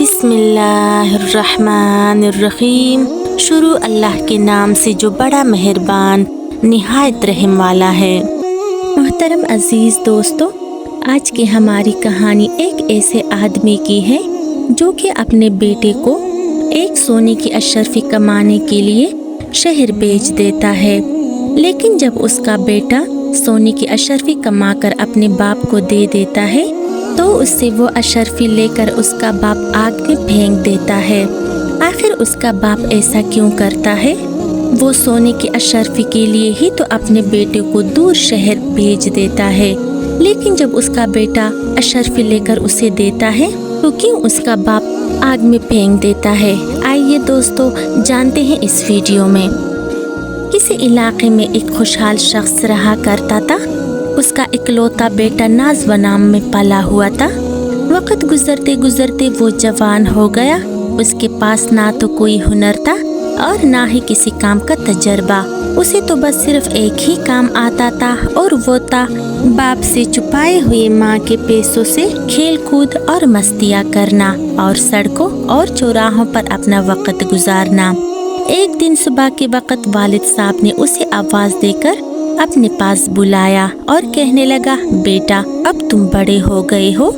बिस्मिल्लाहिर्रहमानिर्रहीम। शुरू अल्लाह के नाम से जो बड़ा मेहरबान निहायत रहम वाला है। मोहतरम अजीज़ दोस्तों, आज की हमारी कहानी एक ऐसे आदमी की है जो कि अपने बेटे को एक सोने की अशरफी कमाने के लिए शहर भेज देता है। लेकिन जब उसका बेटा सोने की अशरफी कमाकर अपने बाप को दे देता है तो उससे वो अशरफी लेकर उसका बाप आग में फेंक देता है। आखिर उसका बाप ऐसा क्यों करता है? वो सोने की अशरफी के लिए ही तो अपने बेटे को दूर शहर भेज देता है। लेकिन जब उसका बेटा अशरफी लेकर उसे देता है तो क्यों उसका बाप आग में फेंक देता है? आइए दोस्तों जानते हैं इस वीडियो में। किसी इलाके में एक खुशहाल शख्स रहा करता था। उसका इकलौता बेटा नाज़ नाम में पला हुआ था। वक्त गुजरते गुजरते वो जवान हो गया। उसके पास ना तो कोई हुनर था और ना ही किसी काम का तजर्बा। उसे तो बस सिर्फ एक ही काम आता था और वो था बाप से छुपाए हुए माँ के पैसों से खेल कूद और मस्तियाँ करना और सड़कों और चौराहों पर अपना वक्त गुजारना। एक दिन सुबह के वक्त वालिद साहब ने उसे आवाज़ देकर अपने पास बुलाया और कहने लगा, बेटा अब तुम बड़े हो गए हो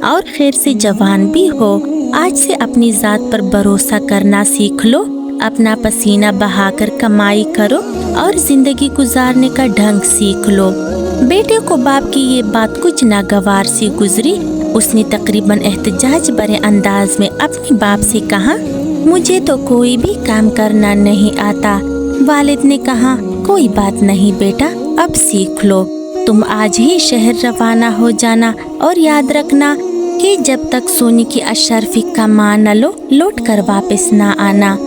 और खैर से जवान भी हो। आज से अपनी ज़ात पर भरोसा करना सीख लो। अपना पसीना बहाकर कमाई करो और जिंदगी गुजारने का ढंग सीख लो। बेटे को बाप की ये बात कुछ नागवार सी गुजरी। उसने तकरीबन एहतजाज भरे अंदाज में अपने बाप से कहा, मुझे तो कोई भी काम करना नहीं आता। वालिद ने कहा, कोई बात नहीं बेटा, अब सीख लो। तुम आज ही शहर रवाना हो जाना और याद रखना कि जब तक सोने की अशरफी कमा न लो लौट कर वापस ना आना।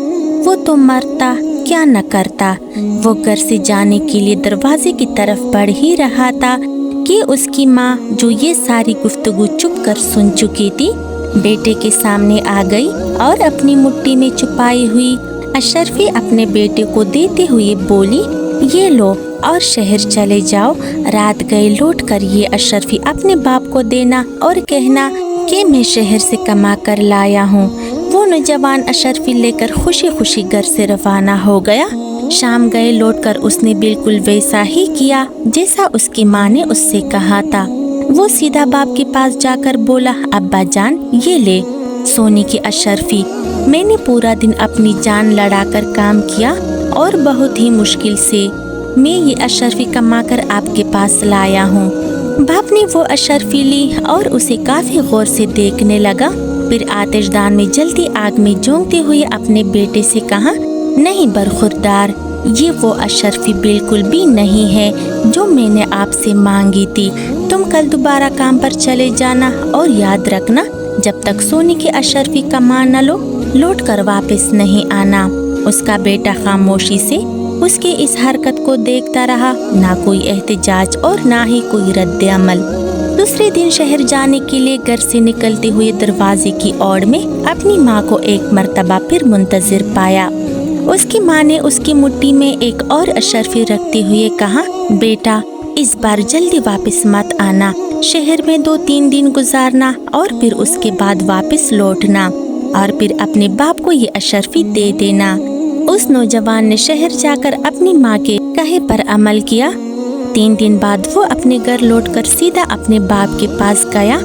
वो तो मरता क्या न करता। वो घर से जाने के लिए दरवाजे की तरफ बढ़ ही रहा था कि उसकी माँ, जो ये सारी गुफ्तगू चुप कर सुन चुकी थी, बेटे के सामने आ गई और अपनी मुट्ठी में छुपाई हुई अशरफी अपने बेटे को देते हुए बोली, ये लो और शहर चले जाओ। रात गए लौट कर ये अशरफी अपने बाप को देना और कहना कि मैं शहर से कमा कर लाया हूँ। वो नौजवान अशरफी लेकर खुशी खुशी घर से रवाना हो गया। शाम गए लौटकर उसने बिल्कुल वैसा ही किया जैसा उसकी माँ ने उससे कहा था। वो सीधा बाप के पास जाकर बोला, अब्बा जान ये ले सोने की अशरफी। मैंने पूरा दिन अपनी जान लड़ाकर काम किया और बहुत ही मुश्किल से मैं ये अशरफी कमाकर आपके पास लाया हूँ। बाप ने वो अशरफी ली और उसे काफी गौर से देखने लगा। फिर आतिशदान में जलती आग में झोंकते हुए अपने बेटे से कहा, नहीं बरखुरदार, ये वो अशरफी बिल्कुल भी नहीं है जो मैंने आपसे मांगी थी। तुम कल दोबारा काम पर चले जाना और याद रखना जब तक सोने की अशरफी कमा न लो लौट कर वापस नहीं आना। उसका बेटा खामोशी से उसके इस हरकत को देखता रहा, ना कोई एहतजाज और ना ही कोई रद्द अमल। दूसरे दिन शहर जाने के लिए घर से निकलते हुए दरवाजे की ओर में अपनी माँ को एक मर्तबा फिर मुंतजिर पाया। उसकी माँ ने उसकी मुट्ठी में एक और अशरफी रखते हुए कहा, बेटा इस बार जल्दी वापस मत आना। शहर में 2-3 दिन गुजारना और फिर उसके बाद वापस लौटना और फिर अपने बाप को ये अशरफी दे देना। उस नौजवान ने शहर जाकर अपनी माँ के कहे पर अमल किया। 3 दिन बाद वो अपने घर लौटकर सीधा अपने बाप के पास गया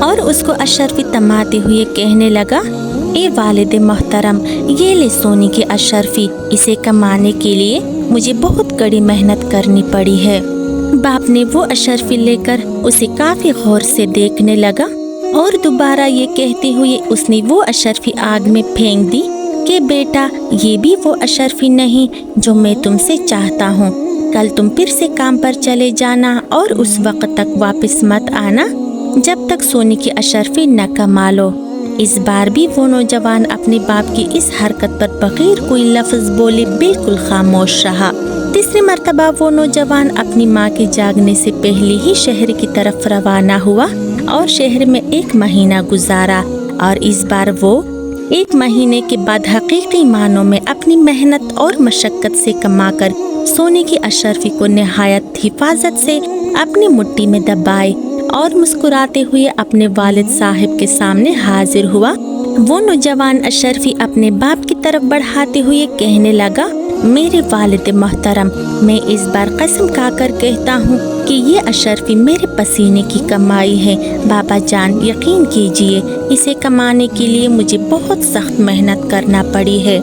और उसको अशरफी तमाते हुए कहने लगा, ए वालिद मोहतरम, ये ले सोने की अशरफी। इसे कमाने के लिए मुझे बहुत कड़ी मेहनत करनी पड़ी है। बाप ने वो अशरफी लेकर उसे काफी गौर से देखने लगा और दोबारा ये कहते हुए उसने वो अशरफी आग में फेंक दी कि बेटा ये भी वो अशरफी नहीं जो मैं तुमसे चाहता हूँ। कल तुम फिर से काम पर चले जाना और उस वक्त तक वापस मत आना जब तक सोने की अशरफी न कमा लो। इस बार भी वो नौजवान अपने बाप की इस हरकत पर बगैर कोई लफ्ज बोले बिल्कुल खामोश रहा। तीसरी मर्तबा वो नौजवान अपनी माँ के जागने से पहले ही शहर की तरफ रवाना हुआ और शहर में 1 महीना गुजारा और इस बार वो 1 महीने के बाद हकीकी मानों में अपनी मेहनत और मशक्कत से कमाकर सोने की अशरफी को निहायत हिफाजत से अपनी मुट्ठी में दबाए और मुस्कुराते हुए अपने वालिद साहिब के सामने हाजिर हुआ। वो नौजवान अशरफी अपने बाप की तरफ बढ़ाते हुए कहने लगा, मेरे वालिद मोहतरम, मैं इस बार कसम खाकर कहता हूँ कि ये अशरफी मेरे पसीने की कमाई है। बाबा जान, यकीन कीजिए, इसे कमाने के लिए मुझे बहुत सख्त मेहनत करना पड़ी है।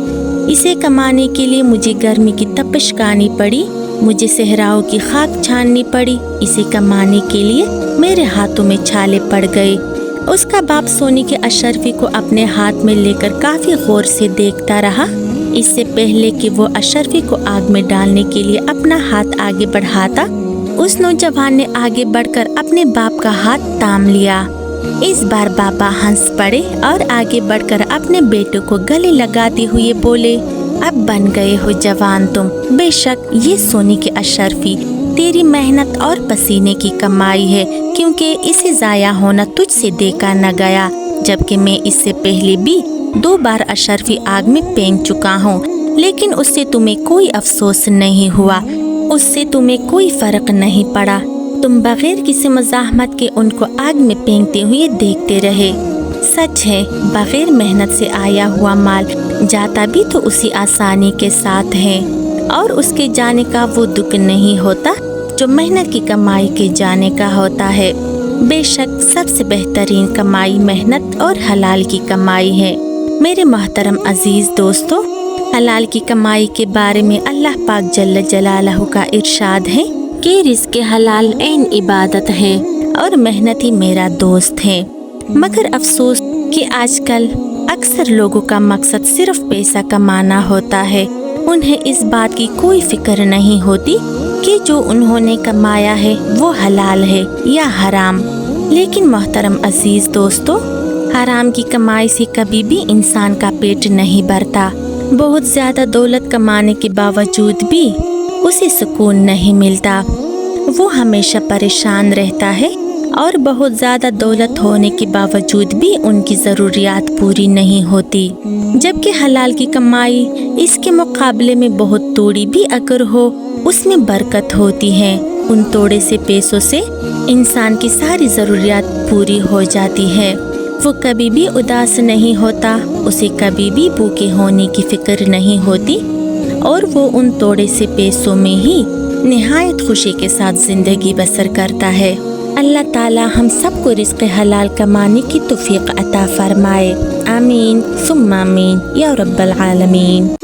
इसे कमाने के लिए मुझे गर्मी की तपिश खानी पड़ी, मुझे सहराओं की खाक छाननी पड़ी। इसे कमाने के लिए मेरे हाथों में छाले पड़ गए। उसका बाप सोनी के अशरफी को अपने हाथ में लेकर काफी गौर से देखता रहा। इससे पहले कि वो अशरफी को आग में डालने के लिए अपना हाथ आगे बढ़ाता, उस नौजवान ने आगे बढ़कर अपने बाप का हाथ थाम लिया। इस बार बाबा हंस पड़े और आगे बढ़कर अपने बेटे को गले लगाते हुए बोले, अब बन गए हो जवान तुम। बेशक ये सोनी के अशरफी तेरी मेहनत और पसीने की कमाई है, क्योंकि इसे जाया होना तुझसे देखा न गया, जबकि मैं इससे पहले भी 2 बार अशरफी आग में फेंक चुका हूँ, लेकिन उससे तुम्हें कोई अफसोस नहीं हुआ, उससे तुम्हें कोई फर्क नहीं पड़ा। तुम बगैर किसी मज़ाहमत के उनको आग में फेंकते हुए देखते रहे। सच है, बगैर मेहनत से आया हुआ माल जाता भी तो उसी आसानी के साथ है, और उसके जाने का वो दुख नहीं होता जो मेहनत की कमाई के जाने का होता है। बेशक सबसे बेहतरीन कमाई मेहनत और हलाल की कमाई है। मेरे मोहतरम अजीज दोस्तों, हलाल की कमाई के बारे में अल्लाह पाक जल्ल जलालहू का इरशाद है कि रिज़्क़ हलाल ऐन इबादत है और मेहनत ही मेरा दोस्त है। मगर अफसोस कि आजकल अक्सर लोगों का मकसद सिर्फ पैसा कमाना होता है। उन्हें इस बात की कोई फिक्र नहीं होती कि जो उन्होंने कमाया है वो हलाल है या हराम। लेकिन मोहतरम अजीज दोस्तों, हराम की कमाई से कभी भी इंसान का पेट नहीं भरता। बहुत ज्यादा दौलत कमाने के बावजूद भी उसे सुकून नहीं मिलता। वो हमेशा परेशान रहता है और बहुत ज्यादा दौलत होने के बावजूद भी उनकी ज़रूरियात पूरी नहीं होती। जबकि हलाल की कमाई इसके मुकाबले में बहुत थोड़ी भी अगर हो, उसमें बरकत होती है। उन थोड़े से पैसों से इंसान की सारी ज़रूरियात पूरी हो जाती है। वो कभी भी उदास नहीं होता, उसे कभी भी भूखे होने की फिक्र नहीं होती, और वो उन थोड़े से पैसों में ही निहायत खुशी के साथ ज़िंदगी बसर करता है। अल्लाह ताला हम सबको रिज़्क़ हलाल कमाने की तौफ़ीक़ अता फरमाए। आमीन सुम्मा आमीन या रब्बल आलमीन।